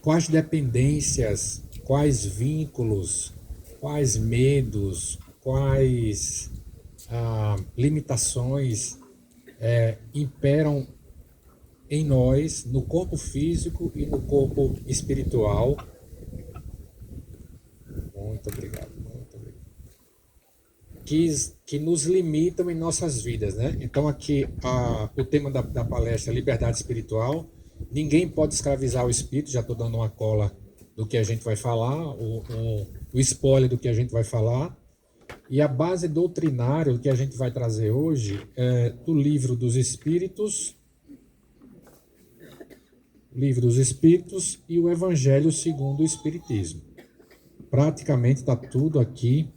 Quais dependências, quais vínculos, quais medos, quais limitações imperam em nós, no corpo físico e no corpo espiritual. Muito obrigado, muito obrigado. Que nos limitam em nossas vidas, né? Então aqui o tema da palestra é liberdade espiritual. Ninguém pode escravizar o espírito, já estou dando uma cola do que a gente vai falar, o spoiler do que a gente vai falar. E a base doutrinária que a gente vai trazer hoje é do Livro dos Espíritos e o Evangelho segundo o Espiritismo. Praticamente está tudo aqui.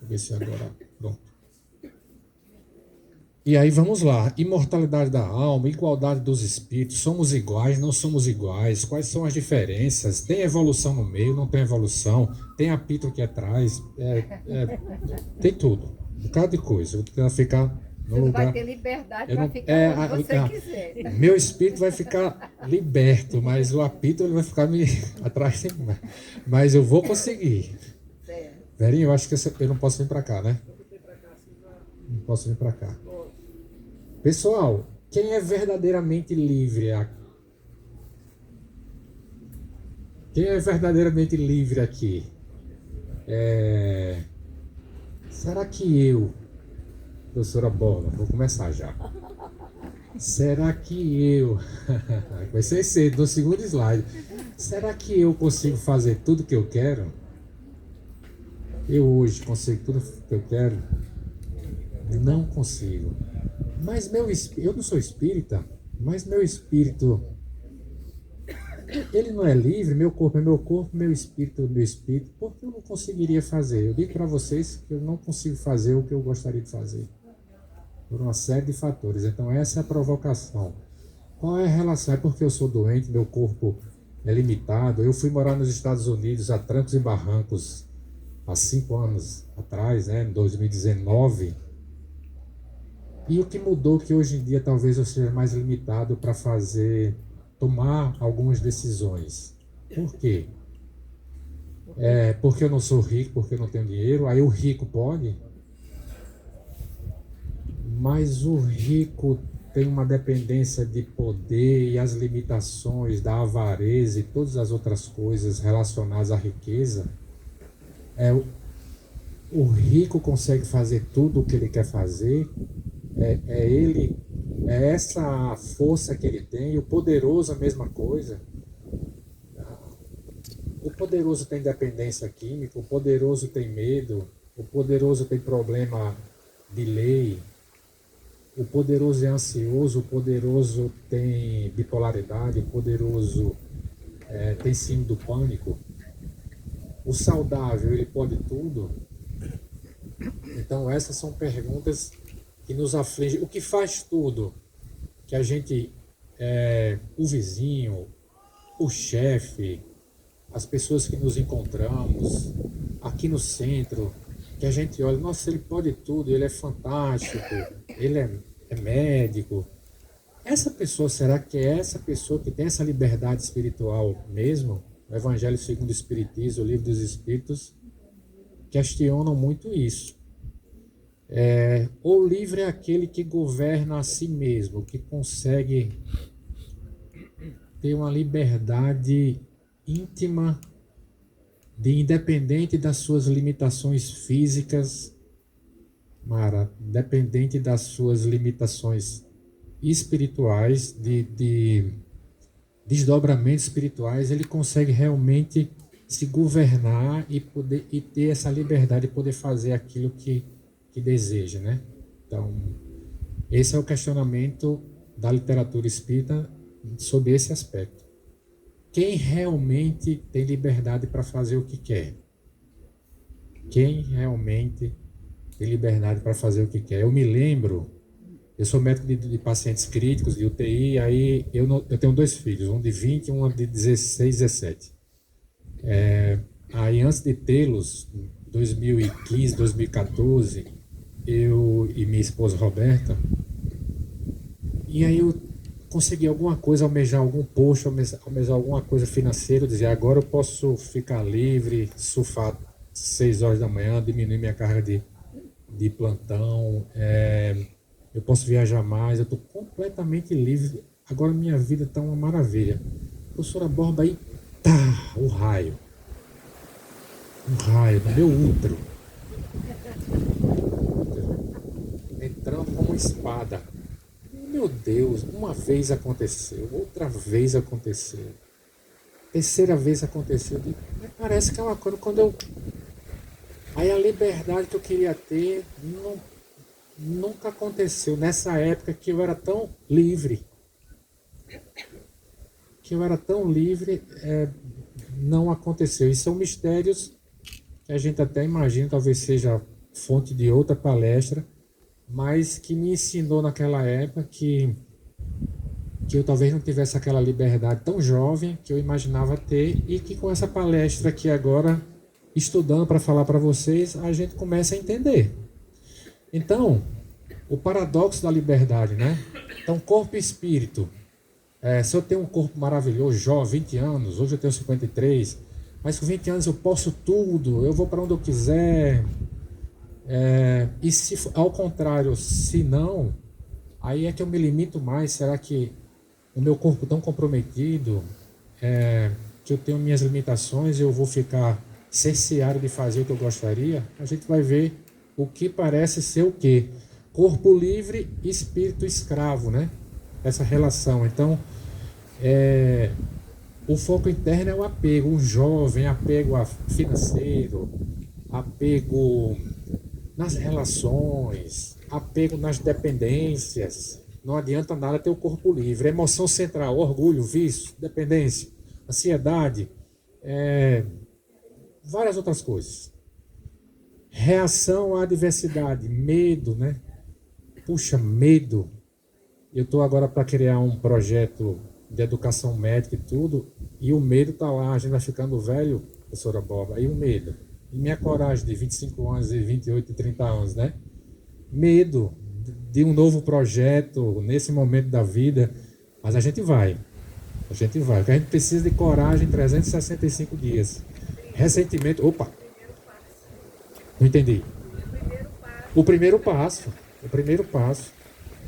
Vou ver se agora. Pronto. E aí vamos lá. Imortalidade da alma, igualdade dos espíritos. Somos iguais, não somos iguais? Quais são as diferenças? Tem evolução no meio, não tem evolução? Tem apito aqui atrás? Tem tudo. Um bocado de coisa. Eu vou ficar no Você não lugar. vai ter liberdade para ficar onde você quiser. Meu espírito vai ficar liberto, mas o apito ele vai ficar atrás de mim. Mas eu vou conseguir. Verinho, eu acho que eu não posso vir para cá, né? Não posso vir para cá. Pessoal, quem é verdadeiramente livre? Quem é verdadeiramente livre aqui? Será que eu, professora Bola, vou começar já. Será que eu, vai ser cedo, no segundo slide, será que eu consigo fazer tudo que eu quero? Eu hoje consigo tudo que eu quero? Não consigo. Mas eu não sou espírita, mas meu espírito, ele não é livre, meu corpo é meu corpo, meu espírito é meu espírito, porque eu não conseguiria fazer. Eu digo para vocês que eu não consigo fazer o que eu gostaria de fazer, por uma série de fatores. Então essa é a provocação. Qual é a relação? É porque eu sou doente, meu corpo é limitado. Eu fui morar nos Estados Unidos a trancos e barrancos há 5 anos atrás, né, em 2019. E o que mudou que hoje em dia talvez eu seja mais limitado para tomar algumas decisões. Por quê? Porque eu não sou rico, porque eu não tenho dinheiro. Aí o rico pode, mas o rico tem uma dependência de poder e as limitações da avareza e todas as outras coisas relacionadas à riqueza. O rico consegue fazer tudo o que ele quer fazer. É essa força que ele tem. O poderoso a mesma coisa. O poderoso tem dependência química, o poderoso tem medo, o poderoso tem problema de lei, o poderoso é ansioso, o poderoso tem bipolaridade, o poderoso tem síndrome do pânico. O saudável, ele pode tudo. Então essas são perguntas que nos aflige. O que faz tudo? Que a gente, o vizinho, o chefe, as pessoas que nos encontramos aqui no centro, que a gente olha, nossa, ele pode tudo, ele é fantástico, ele é médico. Essa pessoa, será que é essa pessoa que tem essa liberdade espiritual mesmo? O Evangelho segundo o Espiritismo, o Livro dos Espíritos, questionam muito isso. O livre é aquele que governa a si mesmo, que consegue ter uma liberdade íntima, independente das suas limitações físicas, Mara, independente das suas limitações espirituais, de desdobramentos espirituais, ele consegue realmente se governar e ter essa liberdade de poder fazer aquilo que deseja, né? Então, esse é o questionamento da literatura espírita sobre esse aspecto. Quem realmente tem liberdade para fazer o que quer? Quem realmente tem liberdade para fazer o que quer? Eu me lembro, eu sou médico de pacientes críticos, de UTI, aí eu tenho 2 filhos, um de 20 e um de 16, 17. Aí antes de tê-los, 2015, 2014, eu e minha esposa Roberta E aí eu consegui alguma coisa, almejar algum posto, almejar alguma coisa financeira, dizer, agora eu posso ficar livre, surfar 6 horas da manhã, diminuir minha carga de plantão, eu posso viajar mais, eu estou completamente livre. Agora minha vida está uma maravilha. Professora Borba, aí tá o raio no meu útero, entrando como uma espada. Meu Deus, uma vez aconteceu, outra vez aconteceu, terceira vez aconteceu. Mas parece que é uma coisa, quando eu... Aí a liberdade que eu queria ter nunca aconteceu. Nessa época que eu era tão livre, não aconteceu. E são mistérios que a gente até imagina, talvez seja fonte de outra palestra, mas que me ensinou naquela época que eu talvez não tivesse aquela liberdade tão jovem que eu imaginava ter, e que com essa palestra aqui agora, estudando para falar para vocês, a gente começa a entender. Então, o paradoxo da liberdade, né? Então, corpo e espírito. Se eu tenho um corpo maravilhoso, jovem, 20 anos, hoje eu tenho 53, mas com 20 anos eu posso tudo, eu vou para onde eu quiser. E se ao contrário, se não, aí é que eu me limito mais. Será que o meu corpo tão comprometido, que eu tenho minhas limitações, eu vou ficar cerceado de fazer o que eu gostaria? A gente vai ver o que parece ser o quê? Corpo livre, espírito escravo, né? Essa relação. Então, o foco interno é o apego, um jovem, apego financeiro, apego nas relações, apego nas dependências. Não adianta nada ter o corpo livre. Emoção central, orgulho, vício, dependência, ansiedade, várias outras coisas. Reação à adversidade, medo, né? Puxa, medo. Eu estou agora para criar um projeto de educação médica e tudo, e o medo está lá, a gente vai ficando velho, professora Borba, e o medo? E minha coragem de 25 anos, e 28 e 30 anos, né? Medo de um novo projeto nesse momento da vida, mas a gente vai, porque a gente precisa de coragem em 365 dias. Recentemente, não entendi. O primeiro passo.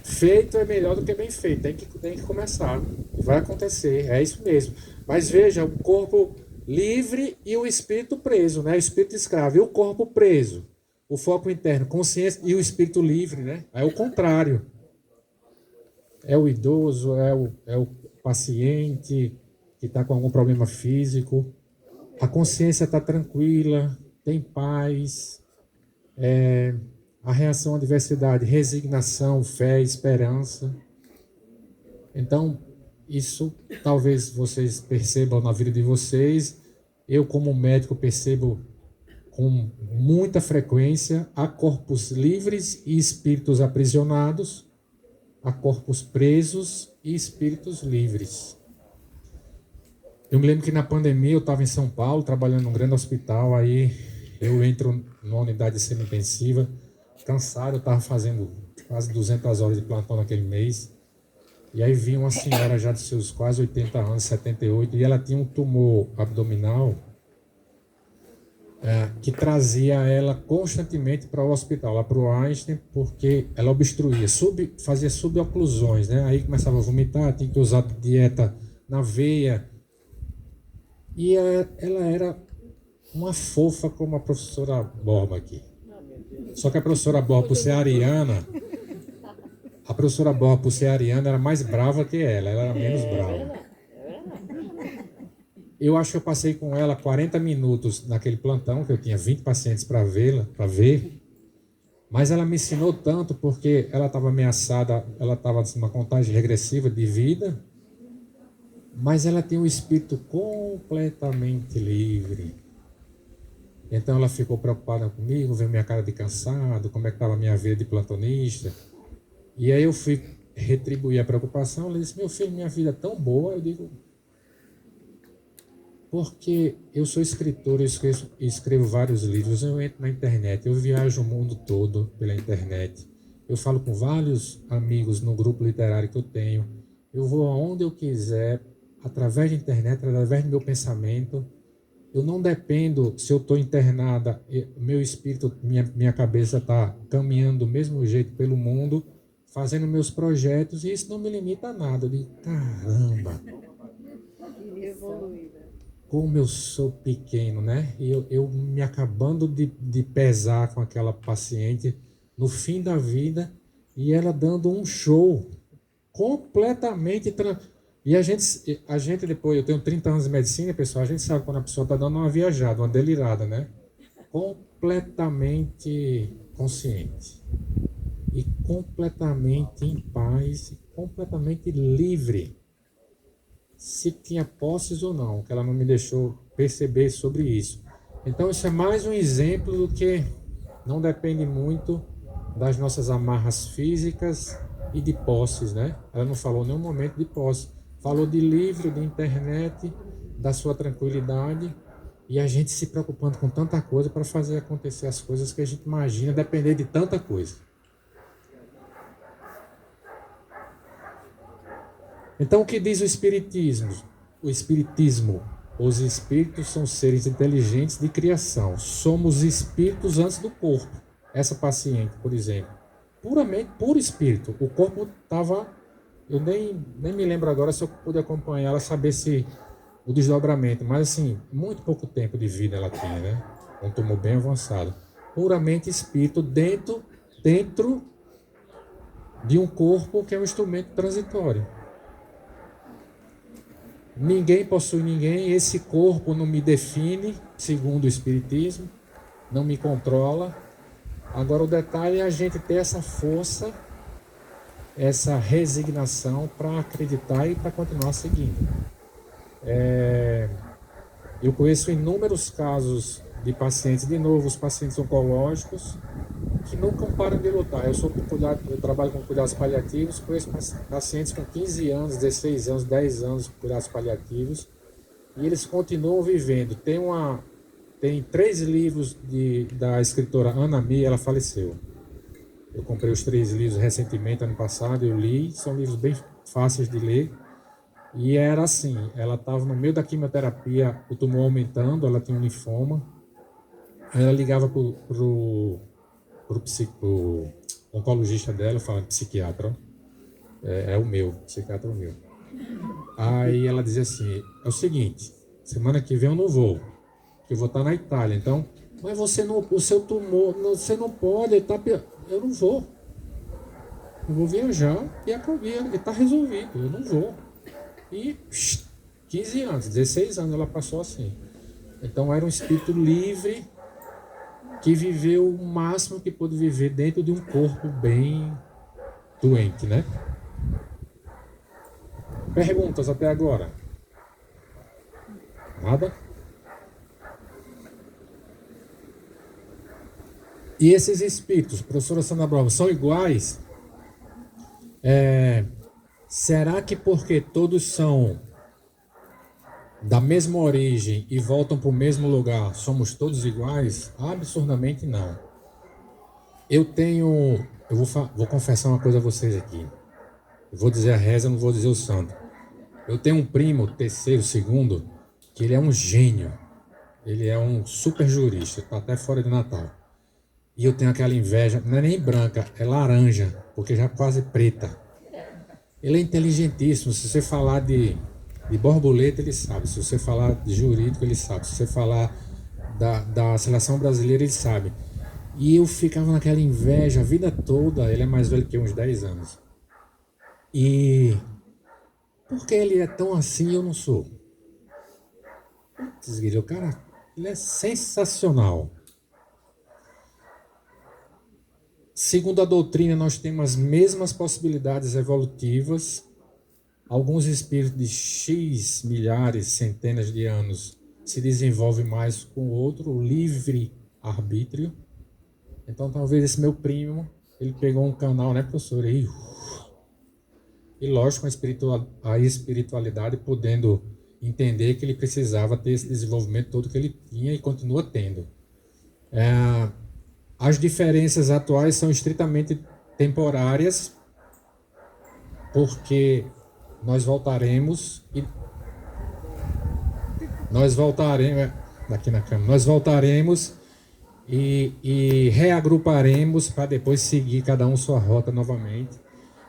Feito é melhor do que bem feito, tem que começar, vai acontecer, é isso mesmo. Mas veja, o corpo livre e o espírito preso, né? O espírito escravo e o corpo preso, o foco interno, consciência, e o espírito livre, né? É o contrário. É o idoso, é o paciente que está com algum problema físico, a consciência está tranquila, tem paz, a reação à adversidade, resignação, fé, esperança. Então, isso talvez vocês percebam na vida de vocês. Eu, como médico, percebo com muita frequência. Há corpos livres e espíritos aprisionados, há corpos presos e espíritos livres. Eu me lembro que na pandemia eu estava em São Paulo, trabalhando num grande hospital, aí eu entro numa unidade semi-intensiva, cansado, eu estava fazendo quase 200 horas de plantão naquele mês, e aí vinha uma senhora já de seus quase 80 anos, 78, e ela tinha um tumor abdominal que trazia ela constantemente para o hospital, lá para o Einstein, porque ela obstruía, fazia suboclusões, né? Aí começava a vomitar, tinha que usar dieta na veia, e ela era uma fofa como a professora Borba aqui. Só que a professora Borba, por ser ariana, era mais brava que ela era menos brava. Eu acho que eu passei com ela 40 minutos naquele plantão, que eu tinha 20 pacientes para ver, mas ela me ensinou tanto, porque ela estava ameaçada, ela estava numa contagem regressiva de vida, mas ela tinha um espírito completamente livre. Então ela ficou preocupada comigo, vendo minha cara de cansado, como é que estava a minha vida de plantonista. E aí eu fui retribuir a preocupação. Ela disse: meu filho, minha vida é tão boa. Eu digo: porque eu sou escritor, eu escrevo vários livros, eu entro na internet, eu viajo o mundo todo pela internet. Eu falo com vários amigos no grupo literário que eu tenho. Eu vou aonde eu quiser, através da internet, através do meu pensamento. Eu não dependo se eu estou internada, meu espírito, minha cabeça está caminhando do mesmo jeito pelo mundo, fazendo meus projetos, e isso não me limita a nada. Eu digo, caramba, como eu sou pequeno, né? E eu me acabando de pesar com aquela paciente no fim da vida, e ela dando um show completamente e a gente depois, eu tenho 30 anos de medicina, pessoal, a gente sabe quando a pessoa está dando uma viajada, uma delirada, né? Completamente consciente. E completamente em paz, e completamente livre. Se tinha posses ou não, que ela não me deixou perceber sobre isso. Então isso é mais um exemplo do que não depende muito das nossas amarras físicas e de posses, né? Ela não falou em nenhum momento de posse. Falou de livro, de internet, da sua tranquilidade, e a gente se preocupando com tanta coisa para fazer acontecer as coisas que a gente imagina depender de tanta coisa. Então, o que diz o Espiritismo? O Espiritismo, os espíritos são seres inteligentes de criação. Somos espíritos antes do corpo. Essa paciente, por exemplo, puro espírito. O corpo estava... Eu nem me lembro agora se eu pude acompanhar ela, saber se o desdobramento, mas assim, muito pouco tempo de vida ela tinha, né? Um tumor bem avançado. Puramente espírito dentro de um corpo que é um instrumento transitório. Ninguém possui ninguém, esse corpo não me define, segundo o Espiritismo, não me controla. Agora o detalhe é a gente ter essa força, essa resignação para acreditar e para continuar seguindo. Eu conheço inúmeros casos de pacientes, de novo, os pacientes oncológicos, que nunca param de lutar. Eu trabalho com cuidados paliativos, conheço pacientes com 15 anos, 16 anos, 10 anos de cuidados paliativos, e eles continuam vivendo. Tem 3 livros da escritora Ana Mi, ela faleceu. Eu comprei os 3 livros recentemente, ano passado, eu li, são livros bem fáceis de ler. E era assim, ela estava no meio da quimioterapia, o tumor aumentando, ela tinha um linfoma. Aí ela ligava pro oncologista dela, falando psiquiatra, é o meu, psiquiatra é o meu. Aí ela dizia assim, é o seguinte, semana que vem eu não vou, porque eu vou estar na Itália, então, mas o seu tumor, você não pode, eu não vou. Eu vou viajar e está resolvido, eu não vou. E 15 anos, 16 anos ela passou assim. Então era um espírito livre que viveu o máximo que pôde viver dentro de um corpo bem doente, né? Perguntas até agora? Nada? E esses espíritos, professora Sandra Brava, são iguais? Será que porque todos são da mesma origem e voltam para o mesmo lugar, somos todos iguais? Absurdamente não. Eu vou confessar uma coisa a vocês aqui. Eu vou dizer a reza, não vou dizer o santo. Eu tenho um primo, terceiro, segundo, que ele é um gênio. Ele é um super jurista, está até fora de Natal. E eu tenho aquela inveja, não é nem branca, é laranja, porque já é quase preta. Ele é inteligentíssimo. Se você falar de borboleta, ele sabe. Se você falar de jurídico, ele sabe. Se você falar da seleção brasileira, ele sabe. E eu ficava naquela inveja a vida toda. Ele é mais velho que eu, uns 10 anos. E por que ele é tão assim e eu não sou? Putz, o cara, ele é sensacional. Segundo a doutrina, nós temos as mesmas possibilidades evolutivas. Alguns espíritos de X milhares, centenas de anos se desenvolvem mais com o outro, o livre arbítrio. Então, talvez esse meu primo, ele pegou um canal, né, professor? E lógico, a espiritualidade podendo entender que ele precisava ter esse desenvolvimento todo que ele tinha e continua tendo. As diferenças atuais são estritamente temporárias, porque nós voltaremos aqui na cama, nós voltaremos e reagruparemos para depois seguir cada um sua rota novamente.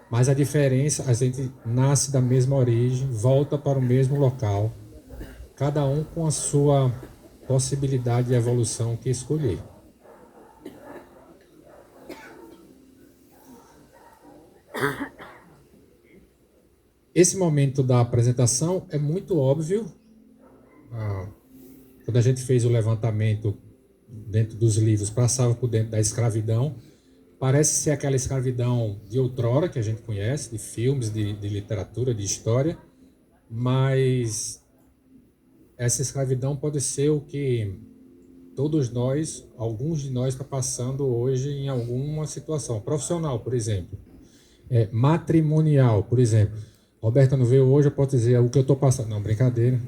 Mas a diferença, a gente nasce da mesma origem, volta para o mesmo local, cada um com a sua possibilidade de evolução que escolher. Esse momento da apresentação é muito óbvio. Quando a gente fez o levantamento dentro dos livros, passava por dentro da escravidão. Parece ser aquela escravidão de outrora, que a gente conhece, de filmes, de literatura, de história, mas essa escravidão pode ser o que todos nós, alguns de nós, está passando hoje em alguma situação profissional, por exemplo, matrimonial, por exemplo. Roberta não veio hoje, eu posso dizer o que eu estou passando. Não, brincadeira.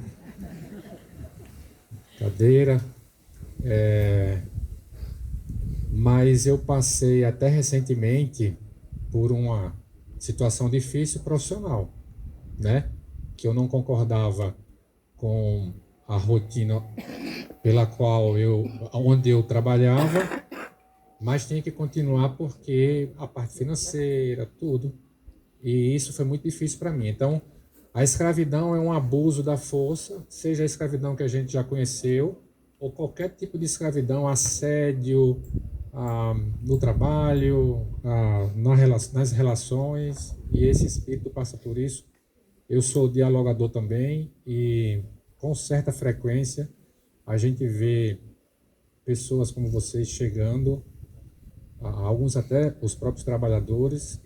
Mas eu passei até recentemente por uma situação difícil profissional, né? Que eu não concordava com a rotina pela qual onde eu trabalhava, mas tinha que continuar porque a parte financeira, tudo. E isso foi muito difícil para mim. Então, a escravidão é um abuso da força, seja a escravidão que a gente já conheceu, ou qualquer tipo de escravidão, assédio, no trabalho, nas relações, e esse espírito passa por isso. Eu sou dialogador também, e com certa frequência a gente vê pessoas como vocês chegando, alguns até os próprios trabalhadores,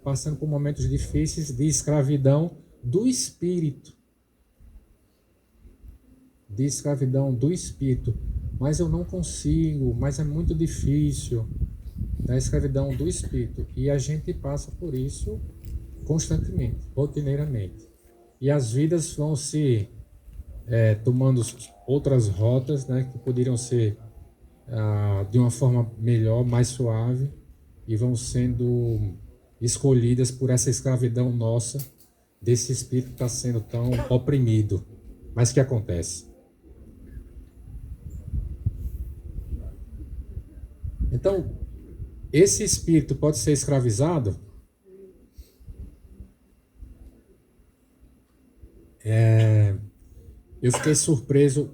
passando por momentos difíceis de escravidão do espírito. De escravidão do espírito. Mas eu não consigo, mas é muito difícil. Da escravidão do espírito. E a gente passa por isso constantemente, rotineiramente. E as vidas vão se tomando outras rotas, né, que poderiam ser de uma forma melhor, mais suave, e vão sendo escolhidas por essa escravidão nossa, desse espírito que está sendo tão oprimido. Mas o que acontece? Então, esse espírito pode ser escravizado? Eu fiquei surpreso.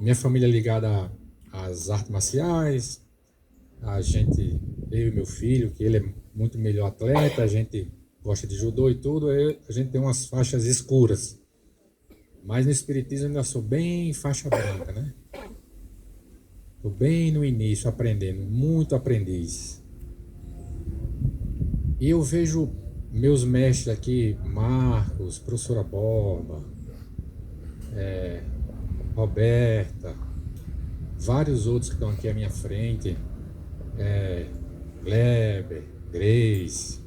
Minha família é ligada às artes marciais. Eu e meu filho, que ele é muito melhor atleta, a gente gosta de judô e tudo, a gente tem umas faixas escuras. Mas no espiritismo eu ainda sou bem faixa branca, né? Estou bem no início, aprendendo, muito aprendiz. E eu vejo meus mestres aqui, Marcos, professora Borba, Roberta, vários outros que estão aqui à minha frente, Kleber, Grace,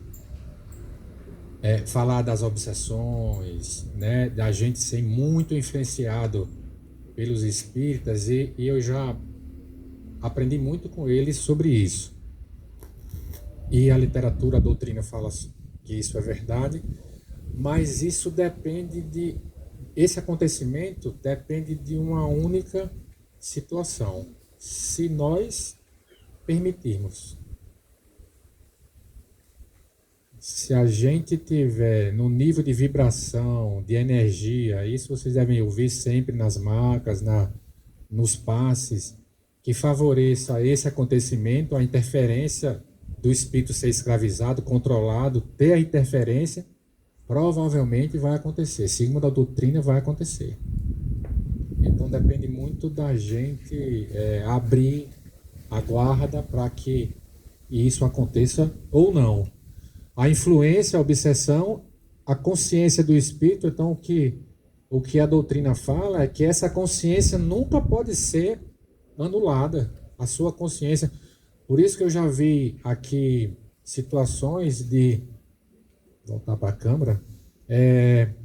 falar das obsessões, né, da gente ser muito influenciado pelos espíritas, e eu já aprendi muito com eles sobre isso. E a literatura, a doutrina fala que isso é verdade, mas isso depende esse acontecimento depende de uma única situação. Se nós permitirmos. Se a gente tiver no nível de vibração, de energia, isso vocês devem ouvir sempre nas marcas, nos passes, que favoreça esse acontecimento, a interferência do espírito ser escravizado, controlado, ter a interferência, provavelmente vai acontecer. Segundo a doutrina, vai acontecer. Então depende muito da gente abrir a guarda para que isso aconteça ou não. A influência, a obsessão, a consciência do espírito, então o que a doutrina fala é que essa consciência nunca pode ser anulada, a sua consciência. Por isso que eu já vi aqui situações de, voltar para a câmera,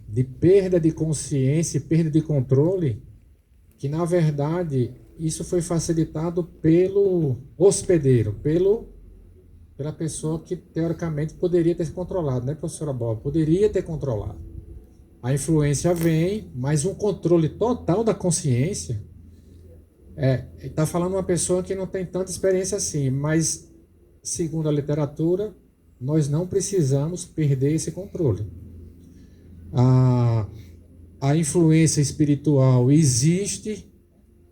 de perda de consciência, perda de controle, que na verdade isso foi facilitado pelo hospedeiro, pelo pela pessoa que teoricamente poderia ter controlado, né, professora Bob? Poderia ter controlado. A influência vem, mas um controle total da consciência está falando uma pessoa que não tem tanta experiência assim, mas segundo a literatura, nós não precisamos perder esse controle. A influência espiritual existe,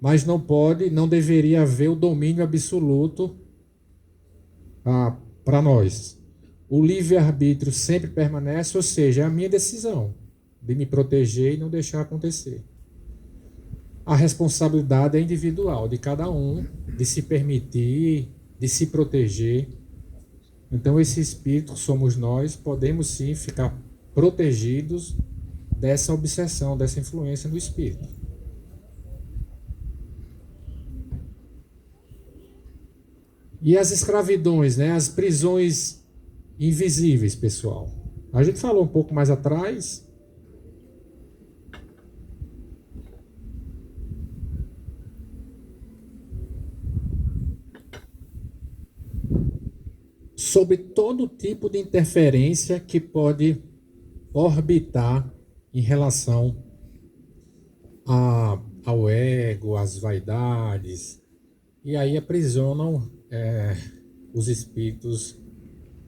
mas não deveria haver o domínio absoluto para nós. O livre-arbítrio sempre permanece, ou seja, é a minha decisão de me proteger e não deixar acontecer. A responsabilidade é individual de cada um, de se permitir, de se proteger. Então, esse espírito somos nós, podemos sim ficar protegidos dessa obsessão, dessa influência do espírito. E as escravidões, né? As prisões invisíveis, pessoal. A gente falou um pouco mais atrás. Sobre todo tipo de interferência que pode orbitar em relação ao ego, às vaidades, e aí aprisionam os espíritos,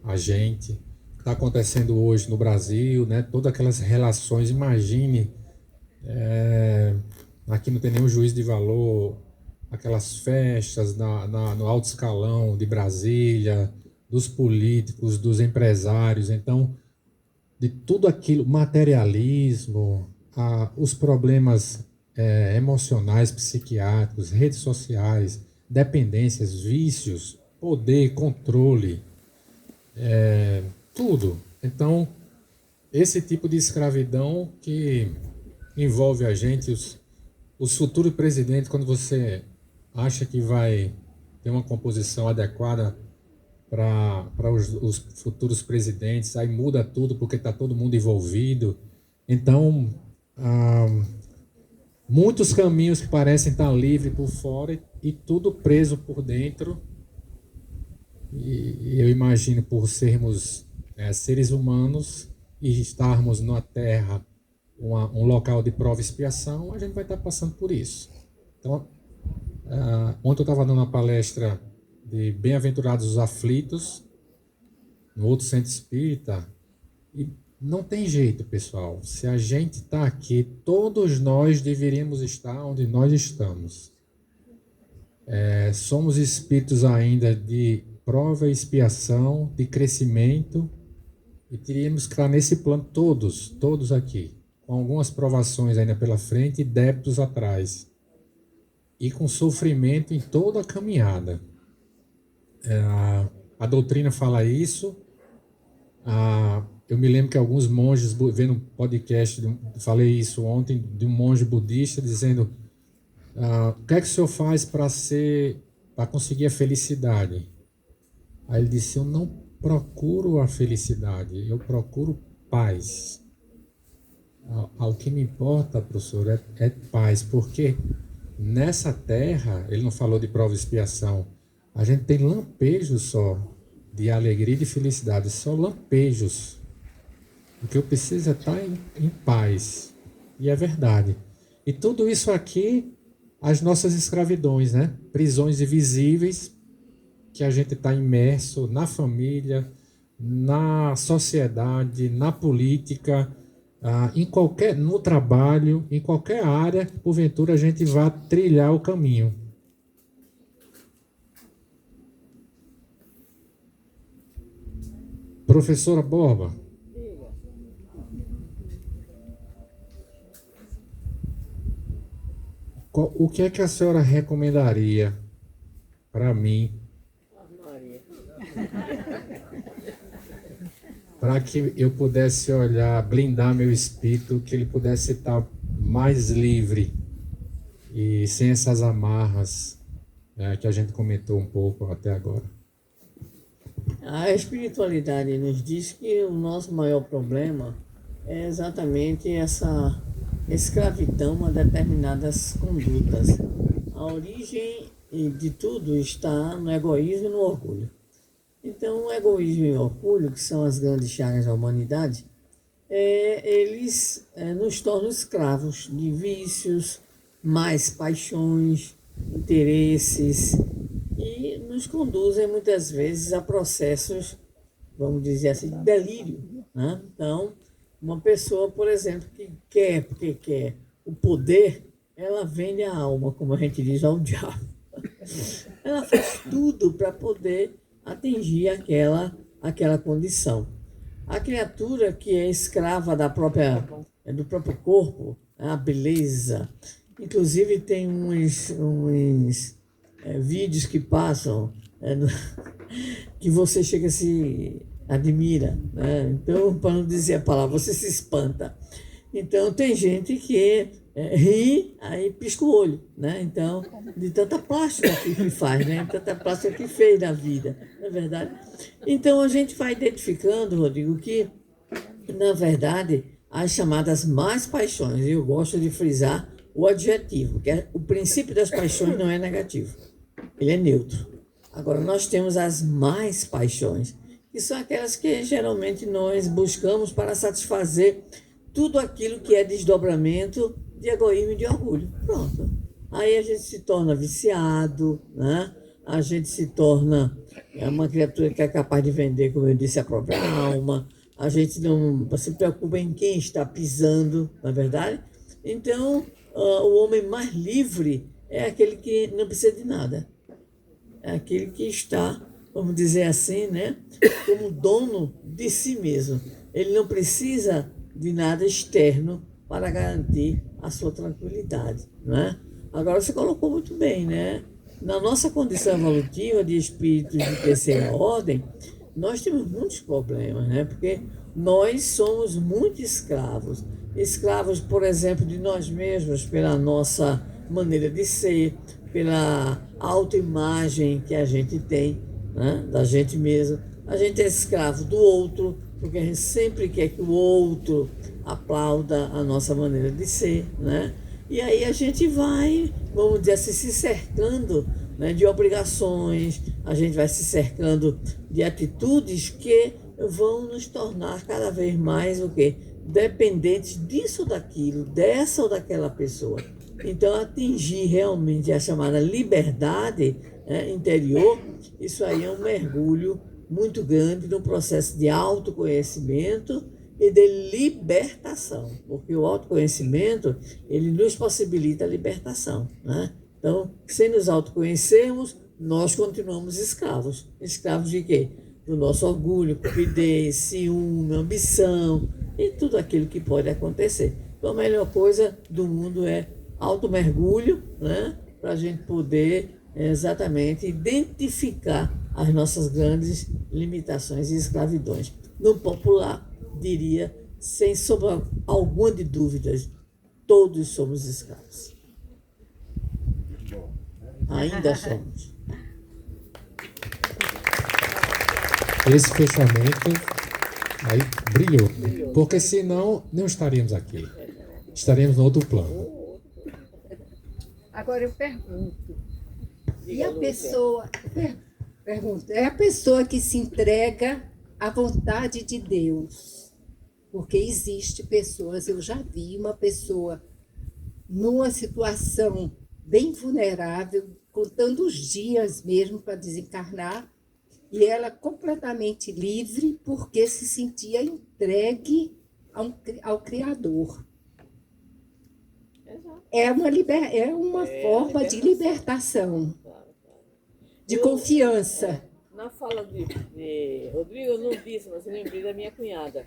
a gente. Está acontecendo hoje no Brasil, né? Todas aquelas relações, imagine, aqui não tem nenhum juízo de valor, aquelas festas no alto escalão de Brasília, dos políticos, dos empresários, então, de tudo aquilo, materialismo, os problemas emocionais, psiquiátricos, redes sociais, dependências, vícios, poder, controle, tudo. Então, esse tipo de escravidão que envolve a gente, os futuros presidentes, quando você acha que vai ter uma composição adequada para os futuros presidentes, aí muda tudo porque está todo mundo envolvido. Então, muitos caminhos que parecem estar livres por fora e tudo preso por dentro. E eu imagino, por sermos seres humanos e estarmos na Terra, um local de prova e expiação, a gente vai estar passando por isso. Então, ontem eu estava dando uma palestra de Bem-aventurados os aflitos, no outro centro espírita, e não tem jeito, pessoal. Se a gente está aqui, todos nós deveríamos estar onde nós estamos. Somos espíritos ainda de prova e expiação, de crescimento, e teríamos que estar nesse plano todos aqui, com algumas provações ainda pela frente e débitos atrás, e com sofrimento em toda a caminhada. A doutrina fala isso. Eu me lembro que alguns monges, vendo um podcast, falei isso ontem, de um monge budista dizendo: o que é que o senhor faz para conseguir a felicidade? Aí ele disse: eu não procuro a felicidade, eu procuro paz. O que me importa, professor, é paz, porque nessa terra, ele não falou de prova e expiação, a gente tem lampejos só de alegria e de felicidade, só lampejos. O que eu preciso é estar em paz. E é verdade. E tudo isso aqui, as nossas escravidões, né? Prisões invisíveis, que a gente está imerso na família, na sociedade, na política, no trabalho, em qualquer área, porventura a gente vai trilhar o caminho. Professora Borba. O que é que a senhora recomendaria para mim, para que eu pudesse olhar, blindar meu espírito, que ele pudesse estar mais livre e sem essas amarras que a gente comentou um pouco até agora? A espiritualidade nos diz que o nosso maior problema é exatamente essa escravidão a determinadas condutas. A origem de tudo está no egoísmo e no orgulho. Então, o egoísmo e o orgulho, que são as grandes chagas da humanidade, eles nos tornam escravos de vícios, mais paixões, interesses, e nos conduzem muitas vezes a processos, vamos dizer assim, de delírio, né? Então, uma pessoa, por exemplo, que quer, porque quer o poder, ela vende a alma, como a gente diz, ao diabo. Ela faz tudo para poder atingir aquela condição. A criatura que é escrava do próprio corpo, a beleza. Inclusive tem uns vídeos que passam que você chega a se admira, né? Então, para não dizer a palavra, você se espanta. Então, tem gente que ri, aí pisca o olho, né? Então, de tanta plástica que faz, né? Tanta plástica que fez na vida, não é verdade? Então, a gente vai identificando, Rodrigo, que, na verdade, as chamadas más paixões, eu gosto de frisar o adjetivo, que o princípio das paixões não é negativo, ele é neutro. Agora, nós temos as más paixões, que são aquelas que geralmente nós buscamos para satisfazer tudo aquilo que é desdobramento de egoísmo e de orgulho. Pronto. Aí a gente se torna viciado, né? A gente se torna uma criatura que é capaz de vender, como eu disse, a própria alma. A gente não se preocupa em quem está pisando, não é verdade? Então, o homem mais livre é aquele que não precisa de nada. É aquele que está, vamos dizer assim, né, como dono de si mesmo. Ele não precisa de nada externo para garantir a sua tranquilidade, né? Agora, você colocou muito bem, né? Na nossa condição evolutiva de espíritos de terceira ordem, nós temos muitos problemas, né? Porque nós somos muito escravos. Escravos, por exemplo, de nós mesmos, pela nossa maneira de ser, pela autoimagem que a gente tem, né? Da gente mesmo. A gente é escravo do outro, porque a gente sempre quer que o outro aplauda a nossa maneira de ser, né? E aí a gente vai, vamos dizer assim, se cercando, né, de obrigações, a gente vai se cercando de atitudes que vão nos tornar cada vez mais o quê? Dependentes disso ou daquilo, dessa ou daquela pessoa. Então, atingir realmente a chamada liberdade, né, interior, isso aí é um mergulho muito grande no processo de autoconhecimento e de libertação, porque o autoconhecimento, ele nos possibilita a libertação, né? Então, sem nos autoconhecermos, nós continuamos escravos. Escravos de quê? Do nosso orgulho, cupidez, ciúme, ambição e tudo aquilo que pode acontecer. Então, a melhor coisa do mundo é automergulho, né? Para a gente poder exatamente identificar as nossas grandes limitações e escravidões. No popular, diria, sem sombra alguma de dúvidas, todos somos escravos. Ainda somos. Esse fechamento aí brilhou. Porque senão não estaríamos aqui. Estaremos no outro plano. Agora eu pergunto. E a pessoa... Pergunto, é a pessoa que se entrega à vontade de Deus. Porque existe pessoas, eu já vi uma pessoa numa situação bem vulnerável, contando os dias mesmo para desencarnar, e ela completamente livre porque se sentia entregue ao Criador. É uma forma de libertação, de confiança. Na fala de Rodrigo, eu não disse, mas eu lembrei da minha cunhada.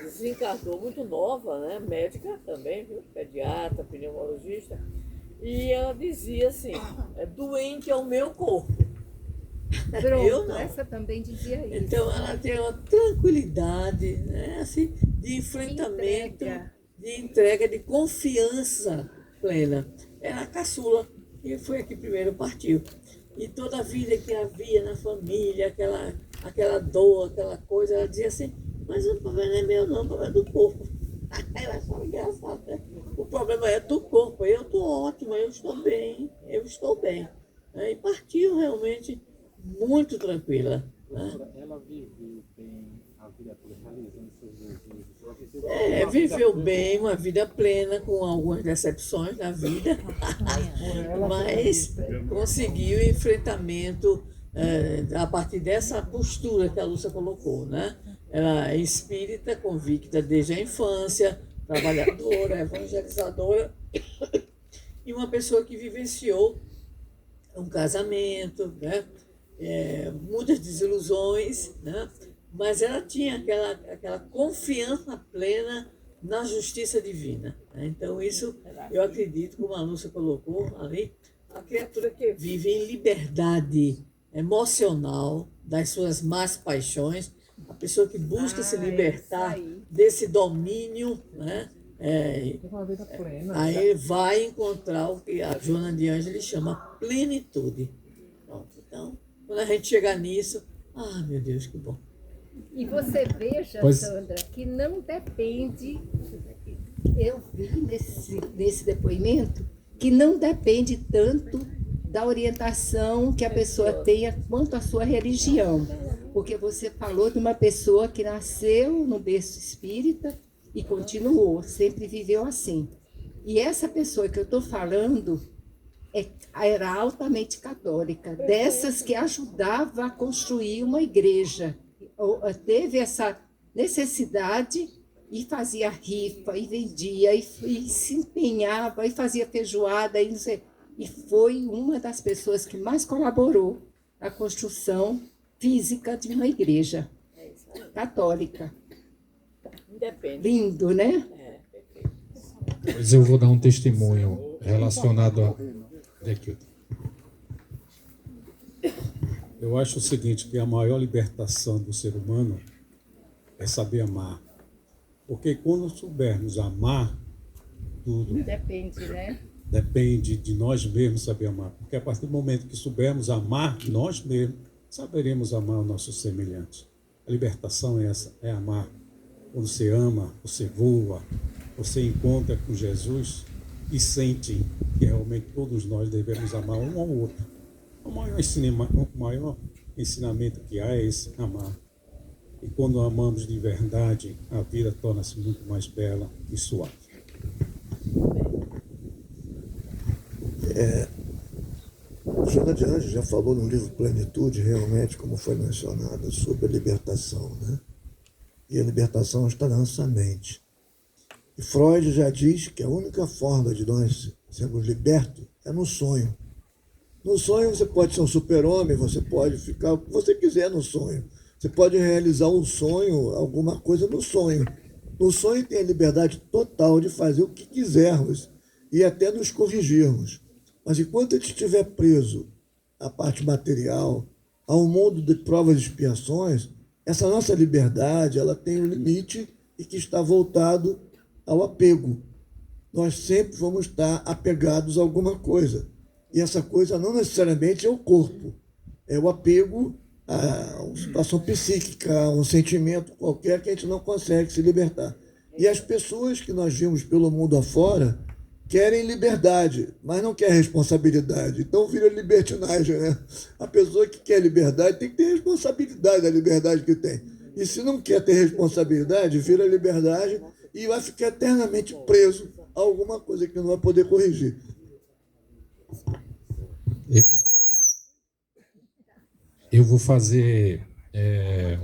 Desencarnou muito nova, né? Médica também, viu? Pediatra, pneumologista. E ela dizia assim, doente é o meu corpo. Pronto, eu não. Essa também dizia isso. Então, ela tem uma tranquilidade, né? Assim, de enfrentamento, de entrega, de confiança plena. Era a caçula, que foi a que primeiro partiu. E toda a vida que havia na família, aquela dor, aquela coisa, ela dizia assim, mas o problema não é meu não, o problema é do corpo. Eu achava engraçado, né? O problema é do corpo, eu estou ótima, eu estou bem. E partiu realmente muito tranquila. Né? Ela viveu bem a vida toda realizando seus desejos. Viveu bem, uma vida plena, com algumas decepções na vida, mas conseguiu enfrentamento a partir dessa postura que a Lúcia colocou, né? Ela é espírita, convicta desde a infância, trabalhadora, evangelizadora, e uma pessoa que vivenciou um casamento, né? Muitas desilusões, né? Mas ela tinha aquela confiança plena na justiça divina. Né? Então, isso eu acredito, como a Lúcia colocou ali, a criatura que vive em liberdade emocional das suas más paixões, a pessoa que busca se libertar desse domínio, né? Aí vai encontrar o que a Joana de Ângeles chama plenitude. Pronto. Então, quando a gente chegar nisso, meu Deus, que bom. E você veja, Sandra, que não depende, eu vi nesse depoimento, que não depende tanto da orientação que a pessoa tenha quanto a sua religião. Porque você falou de uma pessoa que nasceu no berço espírita e continuou, sempre viveu assim. E essa pessoa que eu estou falando era altamente católica, dessas que ajudava a construir uma igreja. Teve essa necessidade e fazia rifa, e vendia, e se empenhava, e fazia feijoada, e foi uma das pessoas que mais colaborou na construção física de uma igreja católica. Independe. Lindo, né? Pois eu vou dar um testemunho relacionado a... Eu acho o seguinte, que a maior libertação do ser humano é saber amar. Porque quando soubermos amar, tudo Depende, né? depende de nós mesmos saber amar. Porque a partir do momento que soubermos amar nós mesmos, saberemos amar os nossos semelhantes. A libertação é essa, é amar. Quando você ama, você voa, você encontra com Jesus e sente que realmente todos nós devemos amar um ao outro. O maior ensinamento que há é esse, amar. E quando amamos de verdade, a vida torna-se muito mais bela e suave. Joana de Ângeles já falou no livro Plenitude, realmente, como foi mencionado, sobre a libertação, né? E a libertação está na nossa mente. E Freud já diz que a única forma de nós sermos libertos é no sonho. No sonho você pode ser um super-homem, você pode ficar o que você quiser no sonho. Você pode realizar um sonho, alguma coisa no sonho. No sonho tem a liberdade total de fazer o que quisermos e até nos corrigirmos. Mas enquanto a gente estiver preso à parte material, ao mundo de provas e expiações, essa nossa liberdade ela tem um limite e que está voltado ao apego. Nós sempre vamos estar apegados a alguma coisa. E essa coisa não necessariamente é o corpo, é o apego a uma situação psíquica, a um sentimento qualquer que a gente não consegue se libertar. E as pessoas que nós vimos pelo mundo afora querem liberdade, mas não querem responsabilidade. Então vira libertinagem, né? A pessoa que quer liberdade tem que ter responsabilidade da liberdade que tem. E se não quer ter responsabilidade, vira liberdade e vai ficar eternamente preso a alguma coisa que não vai poder corrigir. Eu vou fazer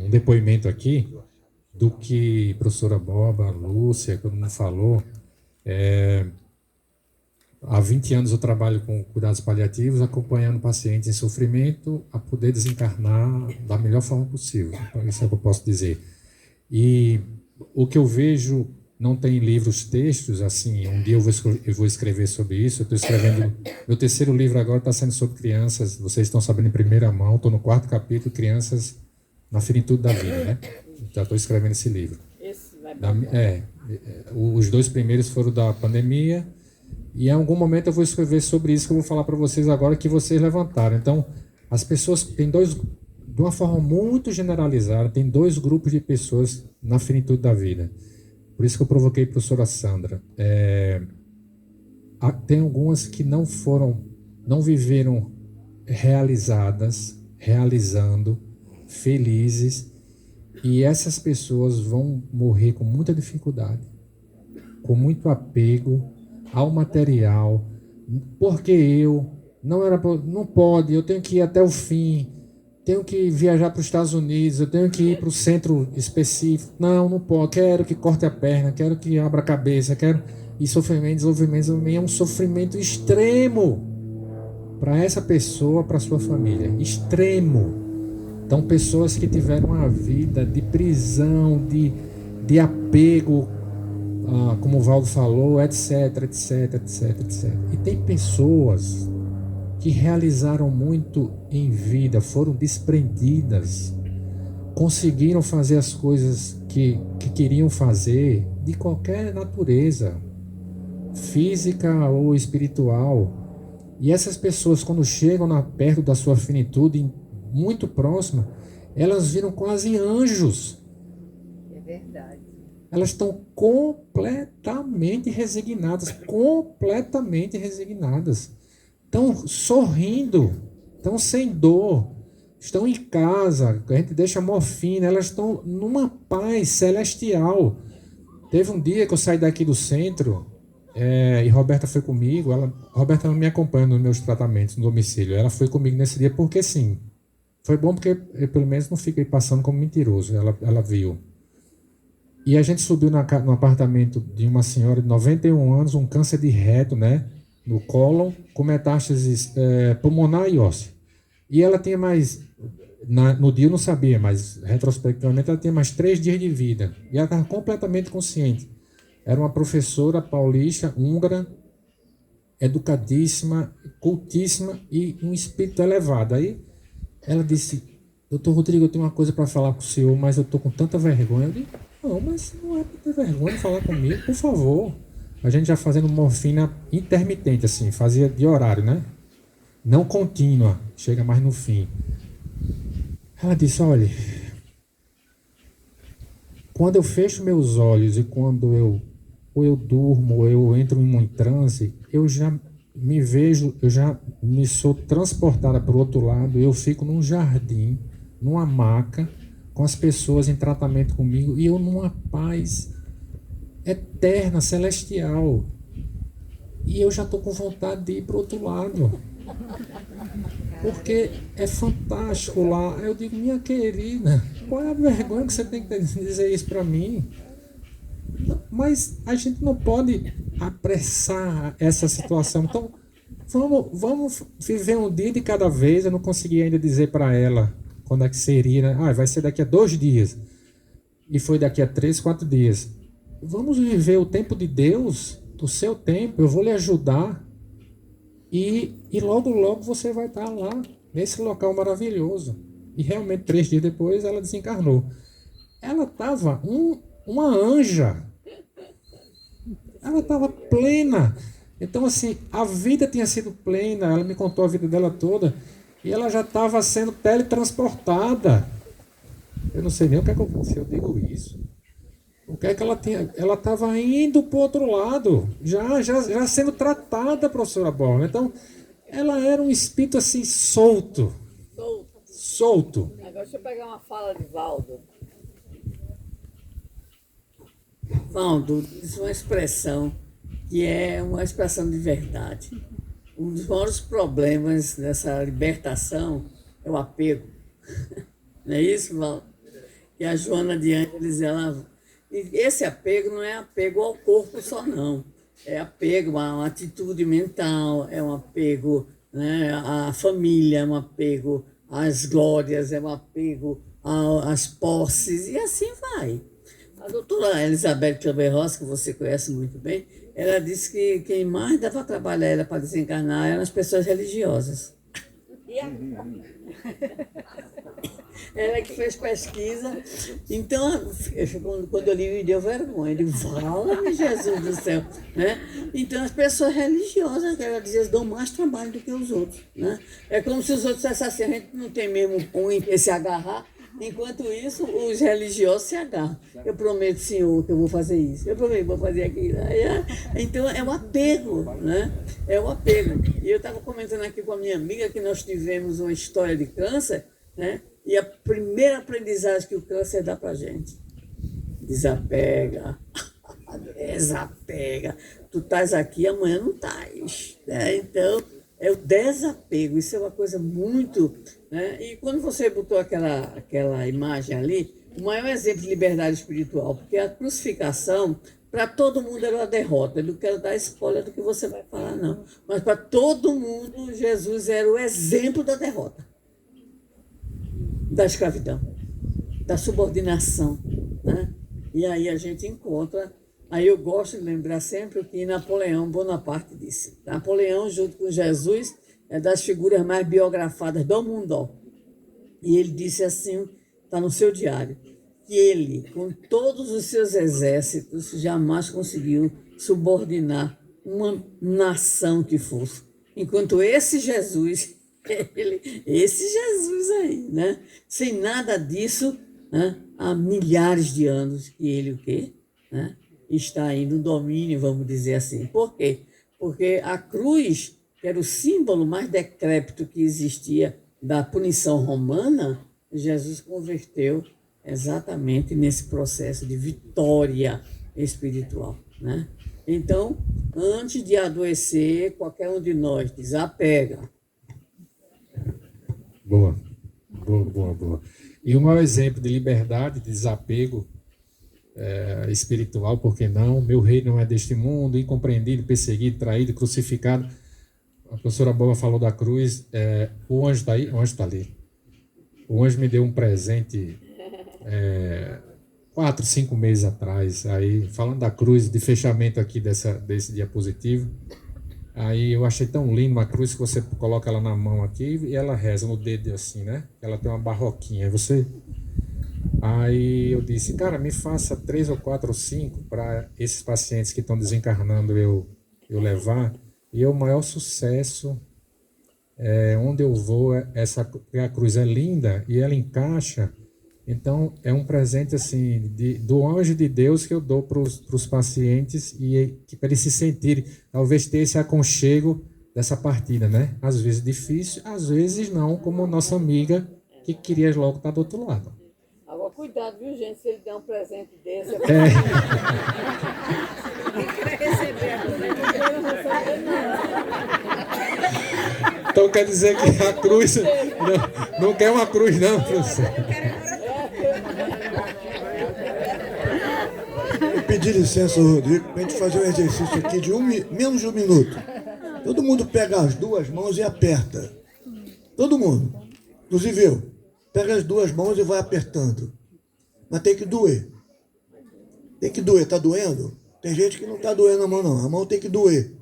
um depoimento aqui do que a professora Boba, a Lúcia, todo mundo falou. Há 20 anos eu trabalho com cuidados paliativos, acompanhando pacientes em sofrimento a poder desencarnar da melhor forma possível. Então, isso é o que eu posso dizer. E o que eu vejo, não tem livros, textos, assim, um dia eu vou escrever sobre isso. Eu estou escrevendo, meu terceiro livro agora está sendo sobre crianças, vocês estão sabendo em primeira mão, estou no 4º capítulo, Crianças na Finitude da Vida, né? Já estou escrevendo esse livro. Esse vai Os 2 primeiros foram da pandemia, e em algum momento eu vou escrever sobre isso que eu vou falar para vocês agora, que vocês levantaram. Então, as pessoas têm de uma forma muito generalizada, tem 2 grupos de pessoas na finitude da vida. Por isso que eu provoquei a professora Sandra. Tem algumas que não viveram realizadas realizando, felizes, e essas pessoas vão morrer com muita dificuldade, com muito apego ao material, porque não pode, eu tenho que ir até o fim, tenho que viajar para os Estados Unidos, eu tenho que ir para o centro específico, não pode, quero que corte a perna, quero que abra a cabeça, e sofrimento é um sofrimento extremo para essa pessoa, para sua família, extremo. Então, pessoas que tiveram uma vida de prisão, de apego, como o Valdo falou, etc. E tem pessoas que realizaram muito em vida, foram desprendidas, conseguiram fazer as coisas que queriam fazer, de qualquer natureza, física ou espiritual. E essas pessoas, quando chegam perto da sua finitude, muito próxima, elas viram quase anjos. É verdade. Elas estão completamente resignadas. Estão sorrindo, estão sem dor, estão em casa, a gente deixa morfina, elas estão numa paz celestial. Teve um dia que eu saí daqui do centro, e Roberta foi comigo. Roberta não me acompanha nos meus tratamentos no domicílio, ela foi comigo nesse dia porque sim. Foi bom porque eu pelo menos não fiquei passando como mentiroso, ela viu. E a gente subiu no apartamento de uma senhora de 91 anos, um câncer de reto, né, no cólon, com metástases pulmonar e óssea. E ela tinha mais, no dia eu não sabia, mas retrospectivamente ela tinha mais 3 dias de vida. E ela estava completamente consciente. Era uma professora paulista, húngara, educadíssima, cultíssima e um espírito elevado. Aí ela disse: doutor Rodrigo, eu tenho uma coisa para falar com o senhor, mas eu estou com tanta vergonha. Eu disse: não, mas não é para ter vergonha de falar comigo, por favor. A gente já fazendo morfina intermitente, assim, fazia de horário, né? Não contínua, chega mais no fim. Ela disse: olha, quando eu fecho meus olhos e quando eu durmo, ou eu entro em um transe, eu já me vejo, eu já me sou transportada para o outro lado, eu fico num jardim, numa maca, com as pessoas em tratamento comigo, e eu numa paz eterna, celestial. E eu já estou com vontade de ir para o outro lado. Porque é fantástico lá. Eu digo: minha querida, qual é a vergonha que você tem que dizer isso para mim? Mas a gente não pode apressar essa situação. Então, vamos viver um dia de cada vez. Eu não consegui ainda dizer para ela quando é que seria, né? Vai ser daqui a 2 dias. E foi daqui a 3, 4 dias. Vamos viver o tempo de Deus, o seu tempo. Eu vou lhe ajudar. E logo, logo você vai estar lá, nesse local maravilhoso. E realmente, 3 dias depois, ela desencarnou. Ela estava uma anja. Ela estava plena. Então, assim, a vida tinha sido plena. Ela me contou a vida dela toda. E ela já estava sendo teletransportada. Eu não sei nem o que é que eu digo isso. O que é que ela tinha? Ela estava indo para o outro lado. Já sendo tratada, professora Borla. Então, ela era um espírito assim, solto. Agora deixa eu pegar uma fala de Valdo. Valdo, isso é uma expressão que é uma expressão de verdade. Um dos maiores problemas dessa libertação é o apego. Não é isso, Valdo? E a Joana de Ângeles, esse apego não é apego ao corpo só, não. É apego a uma atitude mental, é um apego, né, à família, é um apego às glórias, é um apego às posses, e assim vai. A doutora Elizabeth Kleber-Ross, que você conhece muito bem, ela disse que quem mais dava trabalho a ela para desencarnar eram as pessoas religiosas. Ela que fez pesquisa. Então, quando eu li, me deu vergonha. Eu digo: fala-me, Jesus do céu. Né? Então, as pessoas religiosas, ela dizia, dão mais trabalho do que os outros. Né? É como se os outros dissessem assim: a gente não tem mesmo em que se agarrar. Enquanto isso, os religiosos se agarram. Eu prometo, Senhor, que eu vou fazer isso. Eu prometo que vou fazer aquilo. Então, é um apego, né? É um apego. E eu estava comentando aqui com a minha amiga que nós tivemos uma história de câncer né? E a primeira aprendizagem que o câncer dá para a gente: desapega, desapega. Tu estás aqui, amanhã não estás, né? Então, é o desapego. Isso é uma coisa muito... Né? E quando você botou aquela imagem ali, o maior exemplo de liberdade espiritual, porque a crucificação, para todo mundo era uma derrota. Eu não quero dar spoiler do que você vai falar, não. Mas para todo mundo, Jesus era o exemplo da derrota, da escravidão, da subordinação, né? E aí a gente encontra... Aí eu gosto de lembrar sempre o que Napoleão Bonaparte disse. Napoleão, junto com Jesus, é das figuras mais biografadas do mundo. E ele disse assim, está no seu diário, que ele, com todos os seus exércitos, jamais conseguiu subordinar uma nação que fosse. Enquanto esse Jesus aí, né? Sem nada disso, né? Há milhares de anos que ele o quê? Né? Está aí no domínio, vamos dizer assim. Por quê? Porque a cruz, que era o símbolo mais decrépito que existia da punição romana, Jesus converteu exatamente nesse processo de vitória espiritual, né? Então, antes de adoecer, qualquer um de nós desapega. Boa. E o maior exemplo de liberdade, de desapego espiritual, por que não? Meu reino não é deste mundo, incompreendido, perseguido, traído, crucificado. A professora Boa falou da cruz. O anjo está aí? O anjo está ali. O anjo me deu um presente 4, 5 meses atrás. Aí, falando da cruz, de fechamento aqui desse diapositivo. Aí eu achei tão lindo uma cruz que você coloca ela na mão aqui e ela reza no dedo assim, né? Ela tem uma barroquinha. Aí eu disse, cara, me faça 3 ou 4 ou 5 para esses pacientes que estão desencarnando eu levar. E o maior sucesso, onde eu vou, a cruz é linda e ela encaixa. Então, é um presente assim do anjo de Deus que eu dou para os pacientes e para eles se sentirem, talvez ter esse aconchego dessa partida, né? Às vezes difícil, às vezes não, como nossa amiga que queria logo estar do outro lado. Agora, cuidado, viu, gente, se ele der um presente desse. Quem quer receber agora? Então quer dizer que a cruz não quer uma cruz, não, professor. Vou pedir licença, Rodrigo, para a gente fazer um exercício aqui de menos de 1 minuto. Todo mundo pega as 2 mãos e aperta. Todo mundo. Inclusive eu. Pega as 2 mãos e vai apertando. Mas tem que doer. Tem que doer. Está doendo? Tem gente que não está doendo a mão, não. A mão tem que doer.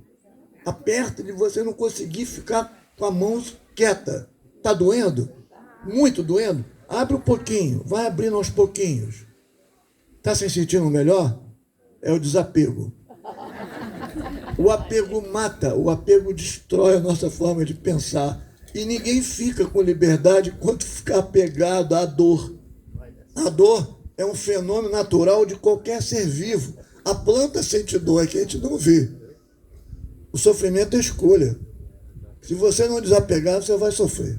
Aperta de você não conseguir ficar com a mão quieta. Está doendo? Muito doendo? Abre um pouquinho. Vai abrindo aos pouquinhos. Está se sentindo melhor? É o desapego. O apego mata. O apego destrói a nossa forma de pensar. E ninguém fica com liberdade quando ficar apegado à dor. A dor é um fenômeno natural de qualquer ser vivo. A planta sente dor, é que a gente não vê. O sofrimento é escolha. Se você não desapegar, você vai sofrer.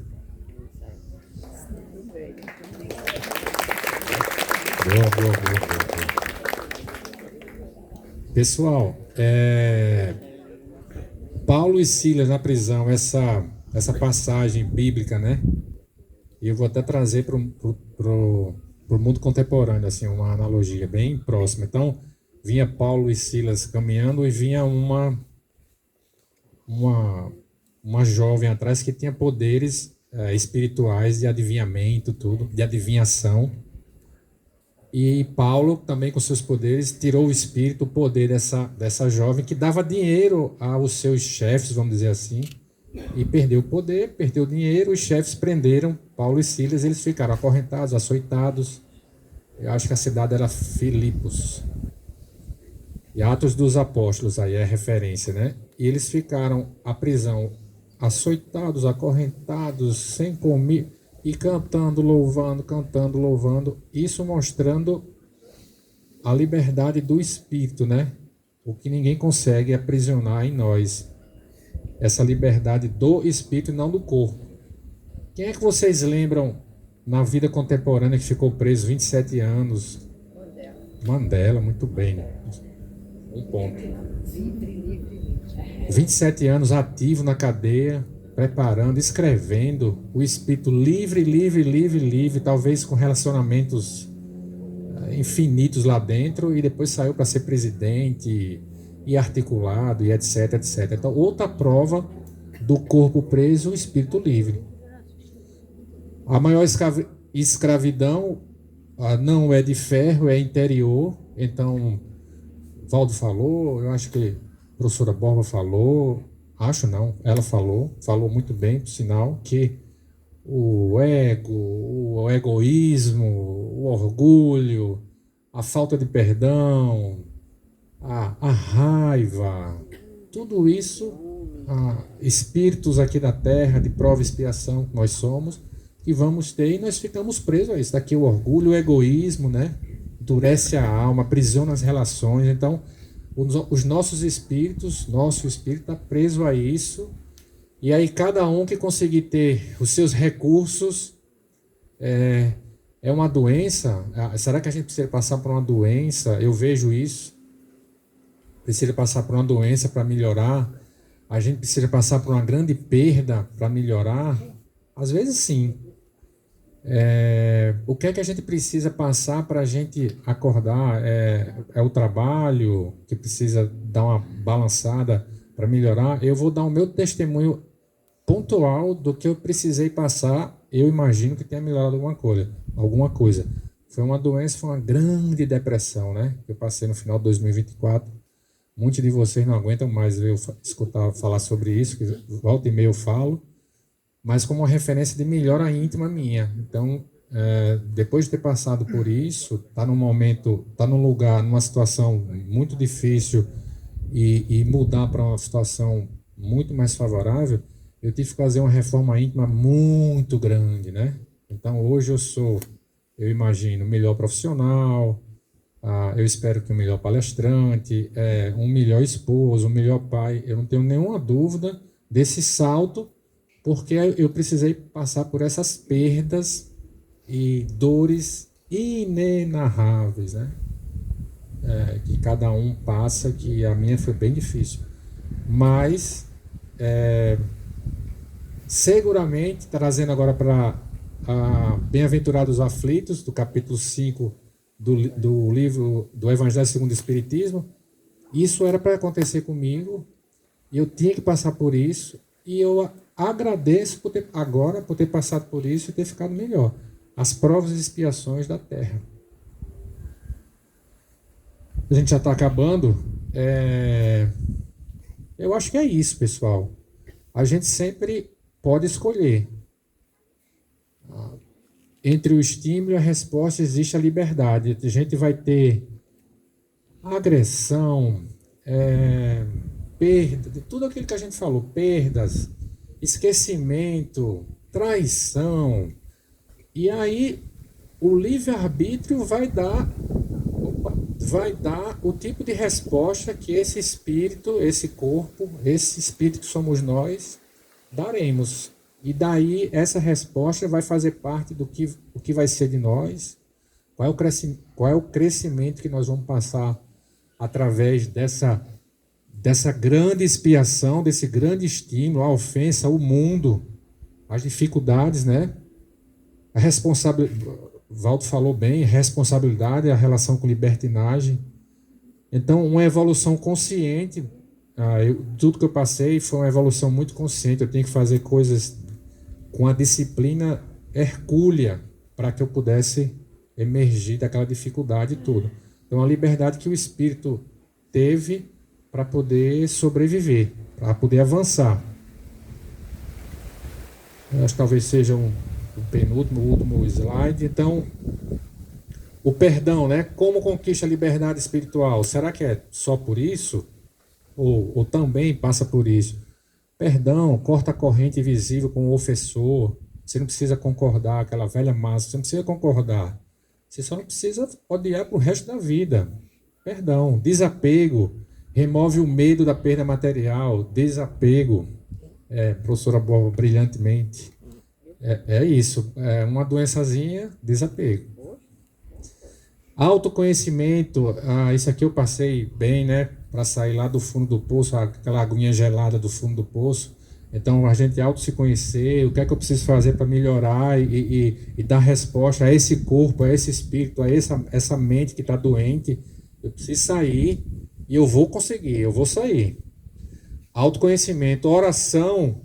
Boa. Pessoal, Paulo e Silas na prisão, essa passagem bíblica, né? E eu vou até trazer para o mundo contemporâneo, assim, uma analogia bem próxima. Então, vinha Paulo e Silas caminhando e vinha uma jovem atrás que tinha poderes espirituais de adivinhamento, tudo, de adivinhação. E Paulo, também com seus poderes, tirou o espírito, o poder dessa jovem que dava dinheiro aos seus chefes, vamos dizer assim, e perdeu o poder, perdeu o dinheiro, os chefes prenderam Paulo e Silas, eles ficaram acorrentados, açoitados. Eu acho que a cidade era Filipos. E Atos dos Apóstolos, aí é a referência, né? E eles ficaram à prisão, açoitados, acorrentados, sem comer, e cantando, louvando, isso mostrando a liberdade do espírito, né? O que ninguém consegue aprisionar em nós. Essa liberdade do espírito e não do corpo. Quem é que vocês lembram na vida contemporânea que ficou preso 27 anos. Mandela, muito bem. Um ponto. 27 anos ativo na cadeia, preparando, escrevendo, o espírito livre, livre, livre, livre, talvez com relacionamentos infinitos lá dentro, e depois saiu para ser presidente e articulado e etc, etc. Então, outra prova do corpo preso, o espírito livre. A maior escravidão não é de ferro, é interior. Então, Valdo falou, eu acho que a professora Borba falou, acho não, ela falou muito bem, por sinal, que o ego, o egoísmo, o orgulho, a falta de perdão, a raiva, tudo isso, espíritos aqui da Terra, de prova e expiação que nós somos, que vamos ter, e nós ficamos presos a isso. Daqui o orgulho, o egoísmo, né? Endurece a alma, aprisiona as relações. Então, os nossos espíritos, nosso espírito está preso a isso. E aí cada um que conseguir ter os seus recursos, é uma doença. Será que a gente precisa passar por uma doença? Eu vejo isso. Precisa passar por uma doença para melhorar? A gente precisa passar por uma grande perda para melhorar? Às vezes sim. O que é que a gente precisa passar para a gente acordar? É o trabalho que precisa dar uma balançada para melhorar? Eu vou dar o meu testemunho pontual do que eu precisei passar. Eu imagino que tenha melhorado alguma coisa. Foi uma doença, foi uma grande depressão, né? Que eu passei no final de 2024. Muitos de vocês não aguentam mais eu escutar falar sobre isso, que volta e meia eu falo, mas como uma referência de melhora íntima minha. Então, depois de ter passado por isso, tá num momento, tá num lugar, numa situação muito difícil e mudar para uma situação muito mais favorável, eu tive que fazer uma reforma íntima muito grande, né? Então, hoje eu imagino, melhor profissional, eu espero que um melhor palestrante, um melhor esposo, um melhor pai. Eu não tenho nenhuma dúvida desse salto, porque eu precisei passar por essas perdas e dores inenarráveis, né? Que cada um passa, que a minha foi bem difícil. Mas, seguramente, trazendo agora para Bem-aventurados aflitos, do capítulo 5 do livro do Evangelho segundo o Espiritismo, isso era para acontecer comigo, e eu tinha que passar por isso, e eu agradeço por ter passado por isso e ter ficado melhor. As provas e expiações da Terra. A gente já está acabando. Eu acho que é isso, pessoal. A gente sempre pode escolher. Entre o estímulo e a resposta existe a liberdade. A gente vai ter agressão, perda, de tudo aquilo que a gente falou, perdas, esquecimento, traição. E aí o livre-arbítrio vai dar o tipo de resposta que esse espírito, esse corpo, esse espírito que somos nós, daremos. E daí essa resposta vai fazer parte do que vai ser de nós, qual é o crescimento que nós vamos passar através dessa grande expiação, desse grande estímulo, a ofensa, o mundo, as dificuldades, né? A responsabilidade, Valdo falou bem, responsabilidade, a relação com libertinagem. Então, uma evolução consciente, tudo que eu passei foi uma evolução muito consciente, eu tenho que fazer coisas com a disciplina hercúlea para que eu pudesse emergir daquela dificuldade e tudo. Então, a liberdade que o espírito teve para poder sobreviver, para poder avançar. Eu acho que talvez seja o último slide. Então, o perdão, né? Como conquista a liberdade espiritual? Será que é só por isso? Ou também passa por isso? Perdão, corta a corrente invisível com o ofensor. Você não precisa concordar, aquela velha massa, você não precisa concordar. Você só não precisa odiar para o resto da vida. Perdão, desapego, remove o medo da perda material, desapego. Professora Boa, brilhantemente. É isso. É uma doençazinha, desapego. Autoconhecimento, isso aqui eu passei bem, né? Para sair lá do fundo do poço, aquela aguinha gelada do fundo do poço. Então, a gente auto se conhecer, o que é que eu preciso fazer para melhorar e dar resposta a esse corpo, a esse espírito, a essa mente que está doente. Eu preciso sair e eu vou conseguir, eu vou sair. Autoconhecimento, oração,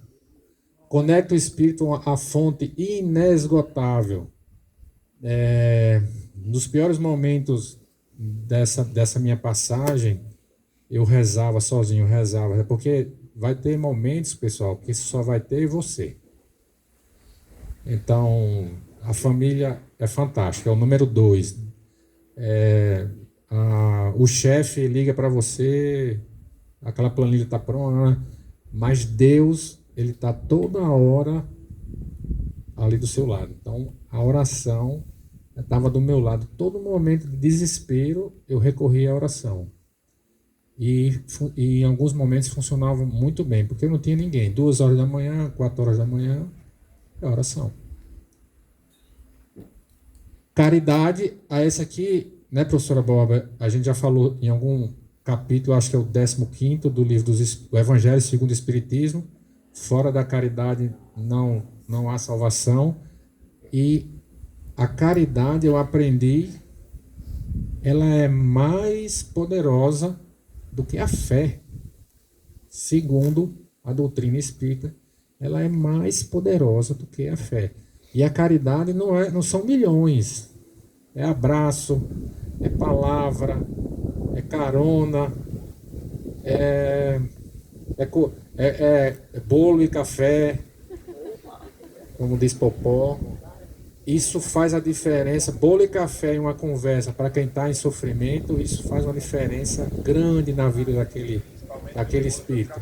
conecta o espírito à fonte inesgotável. Nos piores momentos dessa minha passagem, eu rezava sozinho, porque vai ter momentos, pessoal, que só vai ter você. Então, a família é fantástica, é o número 2. O chefe liga para você, aquela planilha está pronta, mas Deus, ele está toda hora ali do seu lado. Então, a oração estava do meu lado. Todo momento de desespero, eu recorria à oração. E em alguns momentos funcionava muito bem, porque eu não tinha ninguém. 2 horas da manhã, 4 horas da manhã, é oração. Caridade, essa aqui, né, professora Borba, a gente já falou em algum capítulo, acho que é o 15º do livro do Evangelho segundo o Espiritismo. Fora da caridade não há salvação. E a caridade, eu aprendi, ela é mais poderosa do que a fé. Segundo a doutrina espírita, ela é mais poderosa do que a fé. E a caridade não são milhões. É abraço, é palavra, é carona, é bolo e café, como diz Popó. Isso faz a diferença. Bolo e café em uma conversa, para quem está em sofrimento, isso faz uma diferença grande na vida daquele espírito.